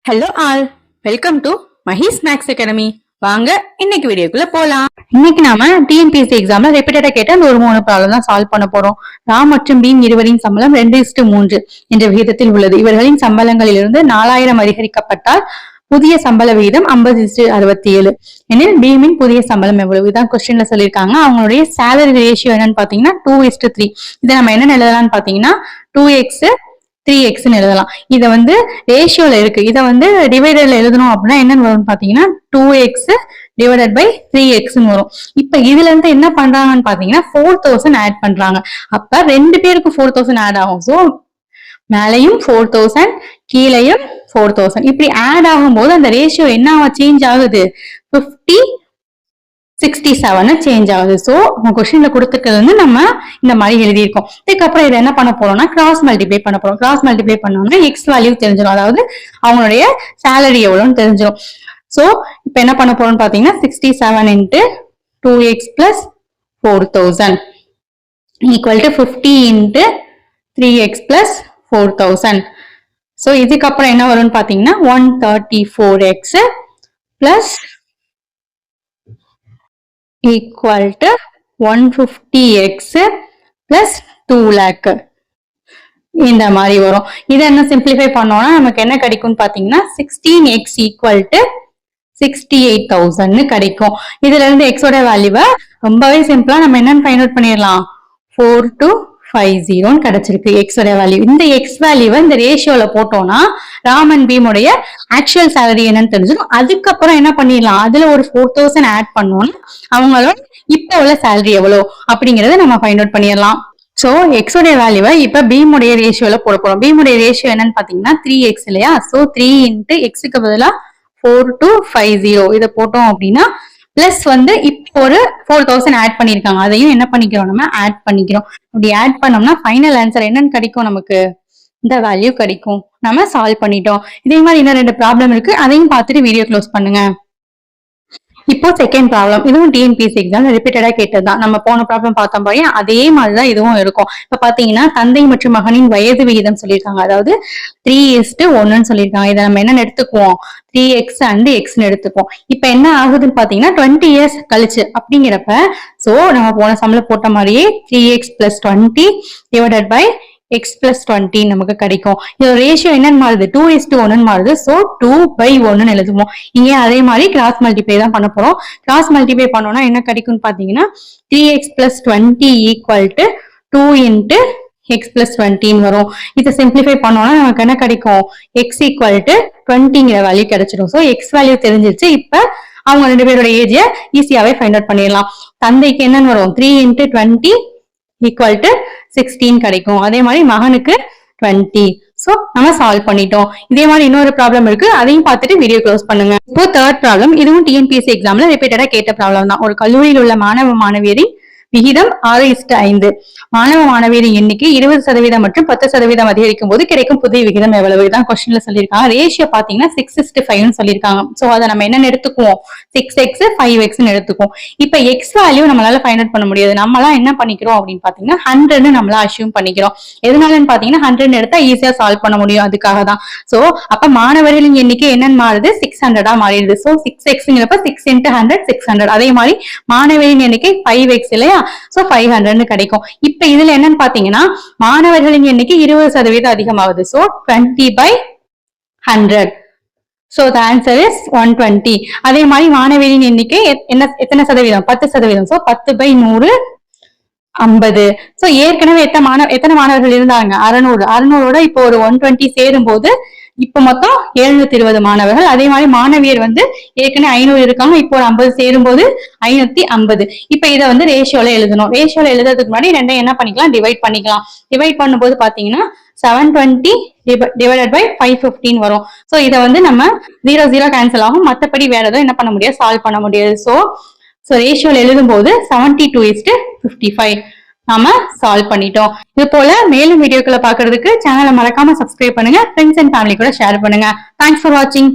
Hello all, welcome to Mahi's maths academy. வாங்க இன்னைக்கு வீடியோக்குள்ள போலாம். இன்னைக்கு நாம டிஎன்பிஎஸ்சி எக்ஸாம்ல ரிப்பீட்டடா கேட்ட அந்த ஒரு 3 ப்ராப்ளம் தான் சால்வ் பண்ண போறோம். ராம் மற்றும் பீம் இருவரின் சம்பளம் 2:3 என்ற விகிதத்தில் உள்ளது. இவர்களின் சம்பளங்களிலிருந்து 4000 அதிகரிக்கப்பட்டால் புதிய சம்பள விகிதம் 50:67 எனில் பீமின் புதிய சம்பளம் எவ்வளவு? இதான் கொஸ்டின்ல சொல்லியிருக்காங்க. அவங்களுடைய சேலரி ரேஷியோ என்னன்னு பாத்தீங்கன்னா 2:3. இதை நம்ம என்ன எழுதலாம்னு பாத்தீங்கன்னா 2x 3x எழுதலாம். இத வந்து ரேஷியோல இருக்கு. இத வந்து டிவைடர்ல எழுதணும் அப்படின்னா என்னன்னு வரும்னு பாத்தீங்கன்னா 2x டிவைடட் பை 3x வரும். இப்ப இதுல இருந்து என்ன பண்றாங்கன்னு பாத்தீங்கன்னா 4000 ஆட் பண்றாங்க. அப்ப 2 பேருக்கு 4000 ஆட் ஆகும். சோ மேலையும் 4000 கீழையும் 4000 இப்படி ஆட் ஆகும்போது அந்த ரேஷியோ என்ன சேஞ்ச் ஆகுது? 50:67 சேஞ்ச் ஆகுது. சோ கொஸ்டின்ல கொடுத்துக்கிறது வந்து நம்ம இந்த மாதிரி எழுதியிருக்கோம். இதுக்கப்புறம் இதை என்ன பண்ண போறோம்னா கிராஸ் மல்டிப்ளை பண்ண போறோம். கிராஸ் மல்டிப்ளை பண்ணோம்னா எக்ஸ் வேல்யூ தெரிஞ்சிடும், அதாவது அவங்களுடைய சேலரி எவ்வளவுன்னு தெரிஞ்சிடும். சோ இப்ப என்ன பண்ண போறோம்னு பாத்தீங்கன்னா 67 into 2x plus 4000 equal to 50 into 3x plus 4000. So இதுக்கப்புறம் என்ன வரும்னு பாத்தீங்கன்னா 134x plus equal to 150x plus 2 lakh இந்த மாதிரி வரும். இதை என்ன சிம்பிளிஃபை பண்ணோம்னா நமக்கு என்ன கிடைக்கும்னு பாத்தீங்கன்னா 16x equal to 68,000 கிடைக்கும். இதுல இருந்து x ஓட வேல்யூவை ரொம்பவே சிம்பிளா நம்ம என்னன்னு ஃபைண்ட் அவுட் பண்ணிடலாம். 4250 கிடைச்சிருக்கு x ஓட வேல்யூ. இந்த x வேல்யூவை இந்த ரேஷியோல போட்டோம்னா ராம் அண்ட் பீம் உடைய ஆக்சுவல் சேலரி என்னன்னு தெரிஞ்சிடும். அதுக்கப்புறம் என்ன பண்ணிடலாம், அதுல ஒரு 4000 ஆட் பண்ணோம்னா அவங்களோட இப்ப உள்ள சேலரி எவ்வளவு அப்படிங்கறத நம்ம ஃபைண்ட் அவுட் பண்ணிடலாம். சோ எக்ஸ் உடைய வேல்யூவை இப்ப பீம் உடைய ரேஷியோல போட போறோம். பீம் உடைய ரேஷியோ என்னன்னு பாத்தீங்கன்னா 3x இல்லையா? சோ 3 into x-க்கு பதிலா 4250 இதை போட்டோம் அப்படின்னா பிளஸ் வந்து இப்போ ஒரு 4000 ஆட் பண்ணிருக்காங்க. அதையும் என்ன பண்ணிக்கிறோம், நம்ம ஆட் பண்ணிக்கிறோம். அப்படி ஆட் பண்ணோம்னா ஃபைனல் ஆன்சர் என்னன்னு கிடைக்கும், நமக்கு இந்த வேல்யூ கிடைக்கும். நம்ம சால்வ் பண்ணிட்டோம். இதே மாதிரி இன்னும் 2 ப்ராப்ளம் இருக்கு, அதையும் பார்த்துட்டு வீடியோ க்ளோஸ் பண்ணுங்க. இப்போ செகண்ட் ப்ராப்ளம், இதுவும் டிஎன்பிஎஸ்சி எக்ஸாம் ரிப்பீட்டடா கேட்டதுதான். நம்ம போன ப்ராப்ளம் பார்த்தோம் போய் அதே மாதிரிதான் இதுவும் இருக்கும். இப்ப பாத்தீங்கன்னா தந்தை மற்றும் மகனின் வயது விகிதம் சொல்லியிருக்காங்க, அதாவது 3:1 சொல்லியிருக்காங்க. இதை நம்ம என்ன எடுத்துக்குவோம், 3x and x எடுத்துக்குவோம். இப்ப என்ன ஆகுதுன்னு பாத்தீங்கன்னா 20 years கழிச்சு அப்படிங்கிறப்ப சோ நம்ம போன சம்ல போட்ட மாதிரியே 3x plus 20 divided by x plus 20 நமக்கு கிடைக்கும். இதோட ரேஷியோ என்னன்னு மாறுது, 2:1 மாறுது. சோ 2/1 எழுதுவோம். இங்கே அதே மாதிரி கிராஸ் மல்டிப்ளை தான் பண்ண போறோம். கிராஸ் மல்டிப்ளை பண்ணோம்னா என்ன கிடைக்கும்னு பாத்தீங்கன்னா 3x plus 20 equal to 2 into x plus 20 வரும். இதை சிம்பிளிஃபை பண்ணோம்னா நமக்கு என்ன கிடைக்கும், x equal to 20ங்கிற வேல்யூ கிடைச்சிடும். சோ x வேல்யூ தெரிஞ்சிருச்சு. இப்ப அவங்க 2 பேரோட ஏஜ் ஈஸியாவே ஃபைண்ட் அவுட் பண்ணிடலாம். தந்தைக்கு என்னன்னு வரும், 3 into 20 equal to 16 கிடைக்கும். அதே மாதிரி மகனுக்கு 20. சோ நம்ம சால்வ் பண்ணிட்டோம். இதே மாதிரி இன்னொரு ப்ராப்ளம் இருக்கு, அதையும் பார்த்துட்டு வீடியோ க்ளோஸ் பண்ணுங்க. இப்போ தேர்ட் ப்ராப்ளம், இதுவும் டிஎன்பிஎஸ்சி எக்ஸாம்ல ரிப்பீட்டடா கேட்ட ப்ராப்ளம் தான். ஒரு கல்லூரியில் உள்ள மாணவ மாணவியரின் விகிதம் 6:5. மாணவ மாணவியரின் எண்ணிக்கை 20% மற்றும் 10% அதிகரிக்கும் போது கிடைக்கும் புதிய விகிதம் எவ்வளவு? தான் கொஸ்டின்ல சொல்லியிருக்காங்க. ரேஷியோ பாத்தீங்கன்னா 6:5 சொல்லியிருக்காங்க. சோ அதை நம்ம என்னன்னு எடுத்துக்குவோம், 6x 5x எடுத்துக்குவோம். இப்ப எக்ஸ் வேல்யூ நம்மளால ஃபைண்ட் அவுட் பண்ண முடியாது. நம்மளாம் என்ன பண்ணிக்கிறோம் அப்படின்னு பாத்தீங்கன்னா 100 நம்மளா அசியூம் பண்ணிக்கிறோம். எதனாலன்னு பாத்தீங்கன்னா 100 எடுத்தா ஈஸியா சால்வ் பண்ண முடியும், அதுக்காக தான். சோ அப்ப மாணவர்களின் எண்ணிக்கை என்னன்னு மாறுது, 600 மாறிடுது. சோ 6xங்கிறப்ப 6 into 100 600. அதே மாதிரி மாணவரின் எண்ணிக்கை 5x இல்லையா? சோ 500 கிடைக்கும். இப்ப இதுல என்னன்னு பாத்தீங்கன்னா மாணவர்களின் எண்ணிக்கை 20% அதிகமாகுது. So 20/100. So the answer is 120. அதே மாதிரி மாணவரின் எண்ணிக்கை எத்தனை சதவீதம், 10%. சோ 10/100 50. சோ ஏற்கனவே எத்தனை மாணவர்கள் இருந்தாங்க, 600. 600ஓட இப்போ ஒரு 120 சேரும் போது இப்ப மொத்தம் 720 மாணவர்கள். அதே மாதிரி மாணவியர் வந்து ஏற்கனவே 500 இருக்காங்க, இப்போ ஒரு 50 சேரும் போது 550. இப்ப இதை வந்து ரேஷியோல எழுதணும். ரேஷியோல எழுதுறதுக்கு முன்னாடி ரெண்டையும் என்ன பண்ணிக்கலாம், டிவைட் பண்ணிக்கலாம். டிவைட் பண்ணும்போது பாத்தீங்கன்னா 720 divided by 515 வரும். சோ இதை வந்து நம்ம 0 கேன்சல் ஆகும். மத்தபடி வேற எதுவும் என்ன பண்ண முடியாது, சால்வ் பண்ண முடியாது. சோ ரேஷியோல எழுதும் போது 72:55 நாம சால்வ் பண்ணிட்டோம். இது போல மேலும் வீடியோக்களை பாக்குறதுக்கு சேனலை மறக்காம சப்ஸ்கிரைப் பண்ணுங்க. ஃப்ரெண்ட்ஸ் அண்ட் ஃபேமிலி கூட ஷேர் பண்ணுங்க. தேங்க்ஸ் ஃபார் வாட்சிங்.